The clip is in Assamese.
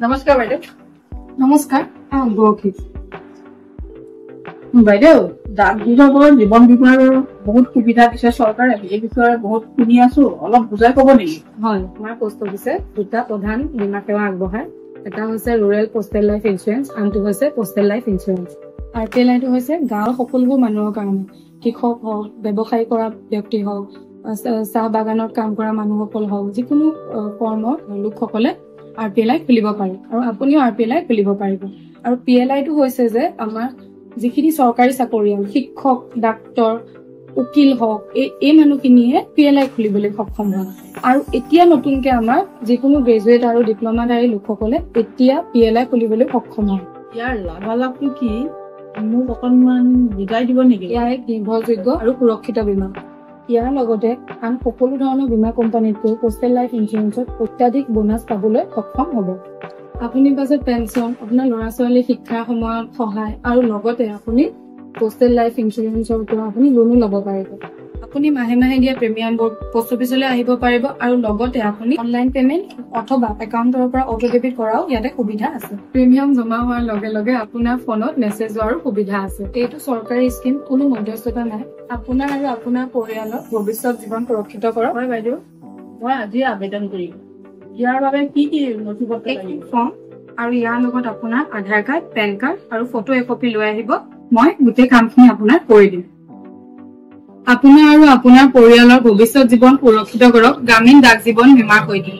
নমস্কাৰ বাইদেউ। নমস্কাৰ। বৰশী বাইদেউ, ডাক বিভাগৰ জীৱন বীমাৰ বহুত সুবিধা দিছে চৰকাৰে, এই বিষয়ে বহুত শুনি আছো, অলপ বুজাই কব নেকি? হয়, আমাৰ পোষ্ট অফিচে দুটা প্ৰধান বীমা সেৱা আগবঢ়ায়। এটা হৈছে ৰুৰেল পোষ্টেল লাইফ ইঞ্চুৰেঞ্চ, আনটো হৈছে পোষ্টেল লাইফ ইঞ্চুৰেঞ্চ। RPLI হৈছে গাঁৱৰ সকলোবোৰ মানুহৰ কাৰণে, কৃষক হওক, ব্যৱসায় কৰা ব্যক্তি হওক, চাহ বাগানত কাম কৰা মানুহসকল হওক, যিকোনো কৰ্মৰ লোকসকলে RPLI খুলিব পাৰে আৰু আপুনিও RPLI খুলিব পাৰিব। আৰু PLI হৈছে যে আমাৰ যিখিনি চৰকাৰী চাকৰিয়াল, শিক্ষক, ডাক্তৰ, উকিল হওক, এই মানুহখিনিয়ে PLI খুলিবলৈ সক্ষম হয়। আৰু এতিয়া নতুনকে আমাৰ যিকোনো গ্ৰেজুৱেট আৰু ডিপ্ল'মাধাৰী লোকসকলে এতিয়া PLI খুলিবলৈ সক্ষম হয়। ইয়াৰ লাভালাভটো কি মোক অকণমান বুজাই দিব নেকি? ইয়াৰ এক নিৰ্ভৰযোগ্য আৰু সুৰক্ষিত বীমা। ইয়াৰ লগতে আন সকলো ধৰণৰ বীমা কোম্পানীতকৈ পোষ্টেল লাইফ ইঞ্চুৰেঞ্চত অত্যাধিক বোনাছ পাবলৈ সক্ষম হ'ব। আপুনি পাছে পেঞ্চন, আপোনাৰ ল'ৰা ছোৱালীৰ শিক্ষাৰ সময়ত সহায় আৰু লগতে আপুনি পোষ্টেল লাইফ ইঞ্চুৰেঞ্চৰ পৰা আপুনি লোনো ল'ব পাৰিব। আপুনি মাহে মাহে দিয়া প্ৰিমিয়ামবোৰ পোষ্ট অফিচলৈ আহিব পাৰিব আৰু লগতে আপুনি অনলাইন পেমেণ্ট অথবা একাউণ্টৰ পৰা অটো ডেবিট কৰাও ইয়াতে সুবিধা আছে। প্ৰিমিয়াম জমা হোৱাৰ লগে লগে আপোনাৰ ফোনত মেছেজ যোৱাৰো সুবিধা আছে। এইটো চৰকাৰী স্কিম, কোনো মধ্যস্থতা নাই। আপোনাৰ আৰু আপোনাৰ পৰিয়ালৰ ভৱিষ্যত জীৱন সুৰক্ষিত কৰক। হয় বাইদেউ, মই আজি আবেদন কৰিম। ইয়াৰ বাবে কি কি নথিপত্ৰ লাগিব? ফৰ্ম আৰু ইয়াৰ লগত আপোনাৰ আধাৰ কাৰ্ড, পেন কাৰ্ড আৰু ফটো একপি লৈ আহিব। মই গোটেই কামখিনি আপোনাৰ কৰি দিম। আপোনাৰ আৰু আপোনাৰ পৰিয়ালৰ ভৱিষ্যত জীৱন সুৰক্ষিত কৰক গ্ৰামীণ ডাক জীৱন বীমাৰ সৈতে।